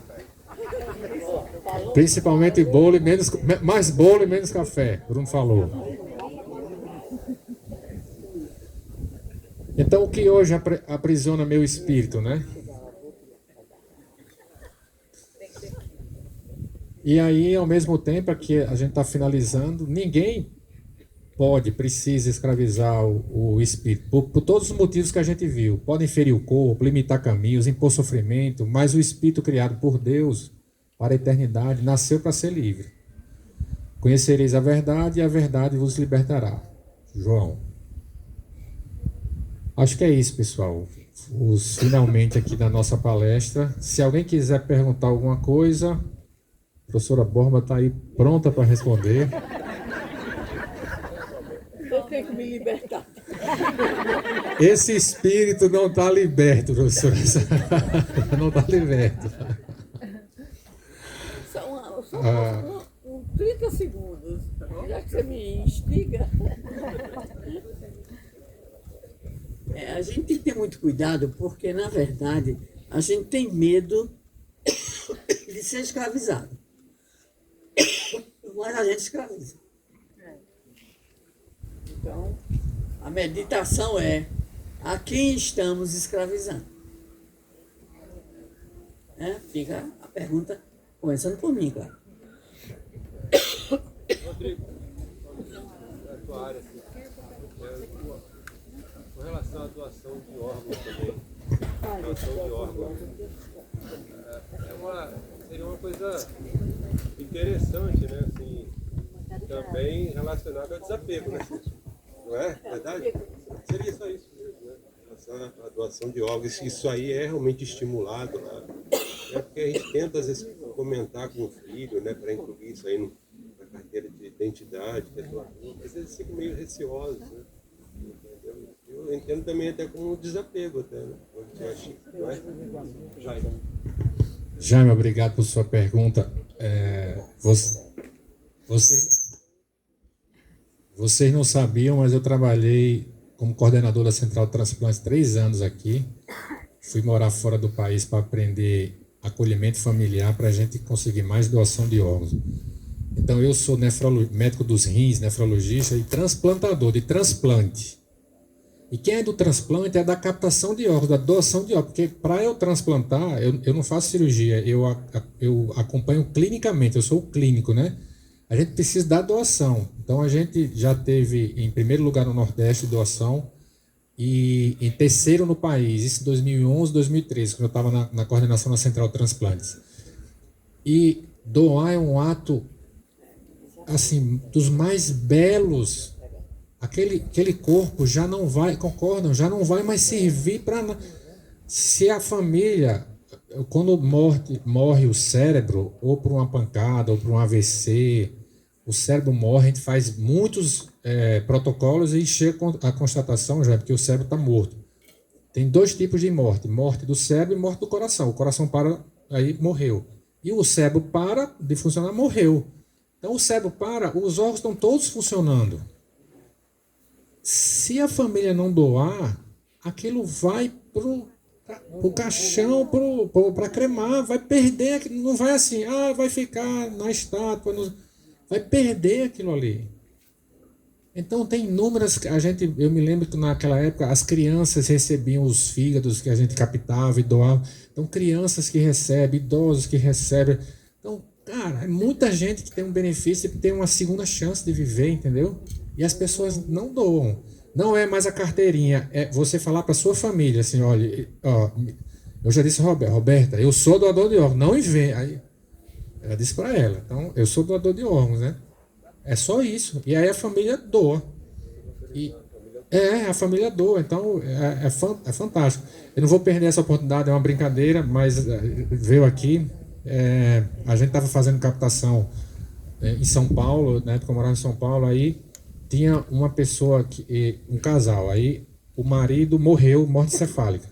Principalmente mais bolo e menos café, Bruno falou. Então, o que hoje aprisiona meu espírito, né? E aí, ao mesmo tempo que a gente está finalizando, ninguém precisa escravizar o espírito, por todos os motivos que a gente viu. Podem ferir o corpo, limitar caminhos, impor sofrimento, mas o espírito criado por Deus para a eternidade nasceu para ser livre. Conhecereis a verdade e a verdade vos libertará. João. Acho que é isso, pessoal. Finalmente aqui da nossa palestra. Se alguém quiser perguntar alguma coisa, a professora Borba está aí pronta para responder. Eu tenho que me libertar. Esse espírito não está liberto, professora. Não está liberto. Só 30 segundos, já que você me instiga. A gente tem que ter muito cuidado, porque, na verdade, a gente tem medo de ser escravizado. Mas a gente escraviza. Então, a meditação é a quem estamos escravizando. Fica a pergunta, começando por mim, claro. Rodrigo, a tua área, assim, com relação à doação de órgãos também, doação de órgãos, seria uma coisa interessante, né, assim, também relacionada ao desapego, né, não é? Verdade? Seria só isso mesmo, né? Em relação à doação de órgãos, isso aí é realmente estimulado lá, né? Porque a gente tenta às vezes comentar com o filho, né, para incluir isso aí na carteira de identidade, que é doador, às vezes fica meio receoso, né? Entendeu? Eu entendo também até como um desapego, até, né? Você acha, não é? Jaime, obrigado por sua pergunta. Vocês não sabiam, mas eu trabalhei como coordenador da Central de Transplantes 3 anos aqui. Fui morar fora do país para aprender acolhimento familiar para a gente conseguir mais doação de órgãos. Então, eu sou médico dos rins, nefrologista e transplantador de transplante. E quem é do transplante é da captação de órgãos, da doação de órgãos. Porque para eu transplantar, eu não faço cirurgia, eu acompanho clinicamente, eu sou o clínico, né? a gente precisa da doação. Então a gente já teve em primeiro lugar no Nordeste doação e em terceiro no país, isso em 2011, 2013, quando eu estava na coordenação da Central de Transplantes. E doar é um ato assim dos mais belos. Aquele corpo já não vai, concordam, já não vai mais servir para... Se a família, quando morre o cérebro, ou por uma pancada, ou por um AVC, o cérebro morre, a gente faz muitos protocolos e chega a constatação, já, porque o cérebro está morto. Tem 2 tipos de morte, morte do cérebro e morte do coração. O coração para, aí morreu. E o cérebro para de funcionar, morreu. Então o cérebro para, os órgãos estão todos funcionando. Se a família não doar, aquilo vai pro caixão, para cremar, vai perder, não vai assim, vai ficar na estátua, vai perder aquilo ali. Então tem inúmeras, eu me lembro que naquela época as crianças recebiam os fígados que a gente captava e doava. Então crianças que recebem, idosos que recebem. Então, cara, é muita gente que tem um benefício e tem uma segunda chance de viver, entendeu? E as pessoas não doam. Não é mais a carteirinha, é você falar para sua família assim, olha, eu já disse a Roberta, eu sou doador de órgãos, não inventa. Aí ela disse para ela, então eu sou doador de órgãos, né? É só isso. E aí a família doa. A família doa, então é fantástico. Eu não vou perder essa oportunidade, é uma brincadeira, mas veio aqui. A gente estava fazendo captação em São Paulo, na época eu morava em São Paulo, aí tinha uma pessoa, um casal, aí o marido morreu, morte encefálica.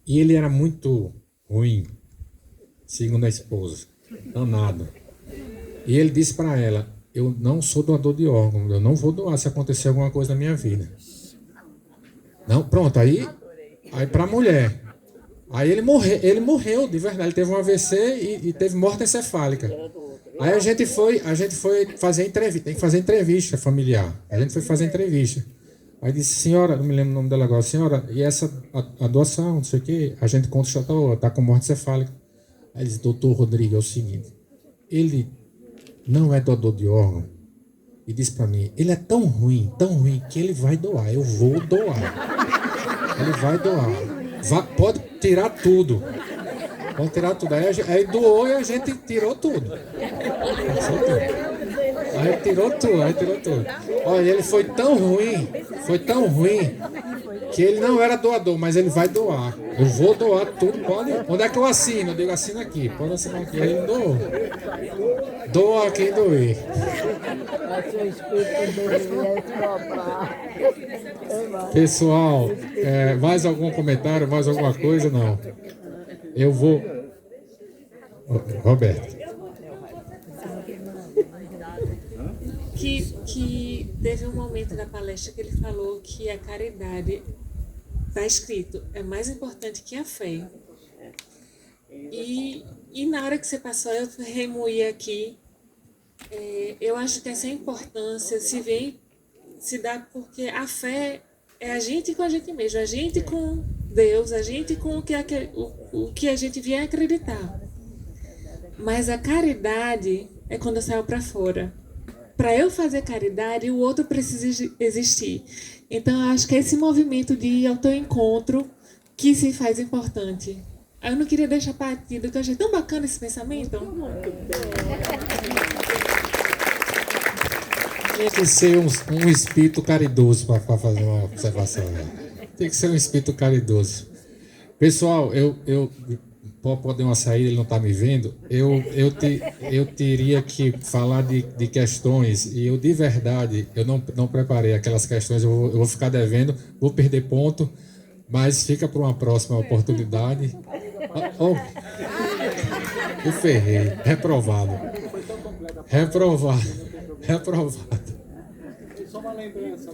E ele era muito ruim, segundo a esposa, danado. E ele disse para ela, eu não sou doador de órgãos, eu não vou doar se acontecer alguma coisa na minha vida. Não, pronto, aí para a mulher. Aí ele morreu, de verdade, ele teve um AVC e teve morte encefálica. Aí a gente foi fazer entrevista, tem que fazer entrevista familiar. A gente foi fazer entrevista. Aí disse, senhora, não me lembro o nome dela agora, senhora, e essa a doação, não sei o quê, a gente constatou, está com morte encefálica. Aí ele disse, doutor Rodrigo, é o seguinte, ele não é doador de órgão. E disse para mim, ele é tão ruim, que ele vai doar, eu vou doar. Ele vai doar. Pode tirar tudo. Pode tirar tudo. Aí doou e a gente tirou tudo. Aí tirou tudo. Olha, ele foi tão ruim, que ele não era doador, mas ele vai doar. Eu vou doar tudo, pode. Onde é que eu assino? Eu digo, assina aqui, pode assinar aqui. Aí ele doou. Doa quem doer. Pessoal, mais algum comentário, mais alguma coisa? Não. Eu vou... Roberto. Que teve um momento da palestra que ele falou que a caridade, está escrito, é mais importante que a fé. E na hora que você passou, eu remoí aqui. Eu acho que essa importância se dá porque a fé é a gente com a gente mesmo, a gente com Deus, a gente com o que a gente vier acreditar. Mas a caridade é quando eu saio para fora. Para eu fazer caridade, o outro precisa existir. Então, eu acho que é esse movimento de ir ao teu encontro que se faz importante. Eu não queria deixar partido, que eu achei tão bacana esse pensamento. Tem que ser um espírito caridoso para fazer uma observação. Tem que ser um espírito caridoso. Pessoal, pode dar uma saída, ele não está me vendo. Eu teria que falar de questões e eu, de verdade, eu não preparei aquelas questões. Eu vou ficar devendo, vou perder ponto, mas fica para uma próxima oportunidade. Eu ferrei. Reprovado. Só uma lembrança,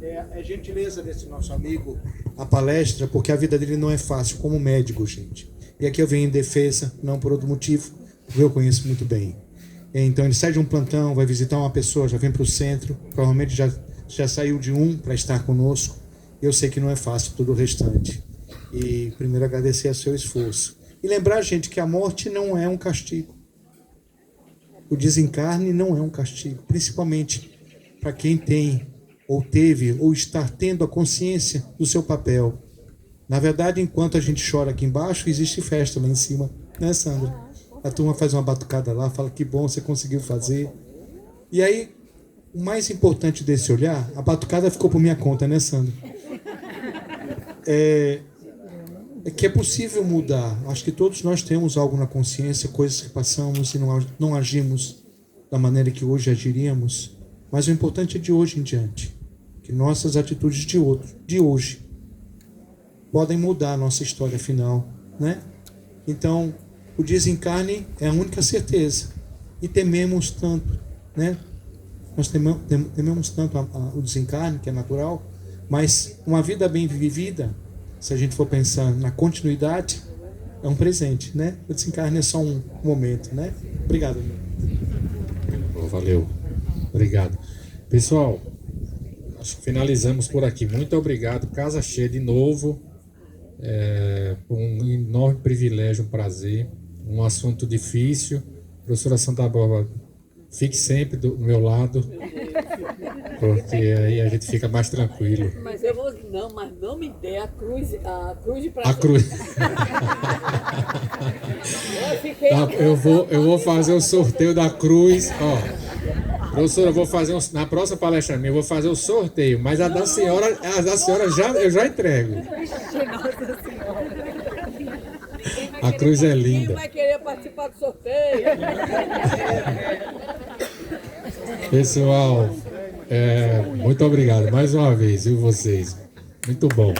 é gentileza desse nosso amigo a palestra, porque a vida dele não é fácil como médico, gente. E aqui eu venho em defesa, não por outro motivo, porque eu conheço muito bem. Então ele sai de um plantão, vai visitar uma pessoa, já vem para o centro, provavelmente já saiu de um para estar conosco. Eu sei que não é fácil todo o restante. E primeiro agradecer a seu esforço. E lembrar, gente, que a morte não é um castigo. O desencarne não é um castigo, principalmente para quem tem, ou teve, ou está tendo a consciência do seu papel. Na verdade, enquanto a gente chora aqui embaixo, existe festa lá em cima, né, Sandra? A turma faz uma batucada lá, fala que bom, você conseguiu fazer. E aí, o mais importante desse olhar, a batucada ficou por minha conta, né, Sandra? É que é possível mudar. Acho que todos nós temos algo na consciência, coisas que passamos e não agimos da maneira que hoje agiríamos. Mas o importante é de hoje em diante, que nossas atitudes de hoje, podem mudar a nossa história final, né? Então, o desencarne é a única certeza. E tememos tanto, né? Nós tememos tanto o desencarne, que é natural, mas uma vida bem vivida, se a gente for pensar na continuidade, é um presente, né? O desencarne é só um momento, né? Obrigado. Valeu. Obrigado. Pessoal, acho que finalizamos por aqui. Muito obrigado. Casa cheia de novo. Um enorme privilégio, um prazer. Um assunto difícil. Professora Santa Bárbara, fique sempre do meu lado, porque aí a gente fica mais tranquilo. Mas eu vou. Não, mas não me dê a cruz de prata. A cruz. Eu vou fazer o sorteio da cruz. Ó, professora, eu vou fazer na próxima palestra minha, eu vou fazer o sorteio, mas a da senhora eu já entrego. A cruz é linda. Quem vai querer participar do sorteio? Pessoal, muito obrigado mais uma vez, viu, vocês? Muito bom.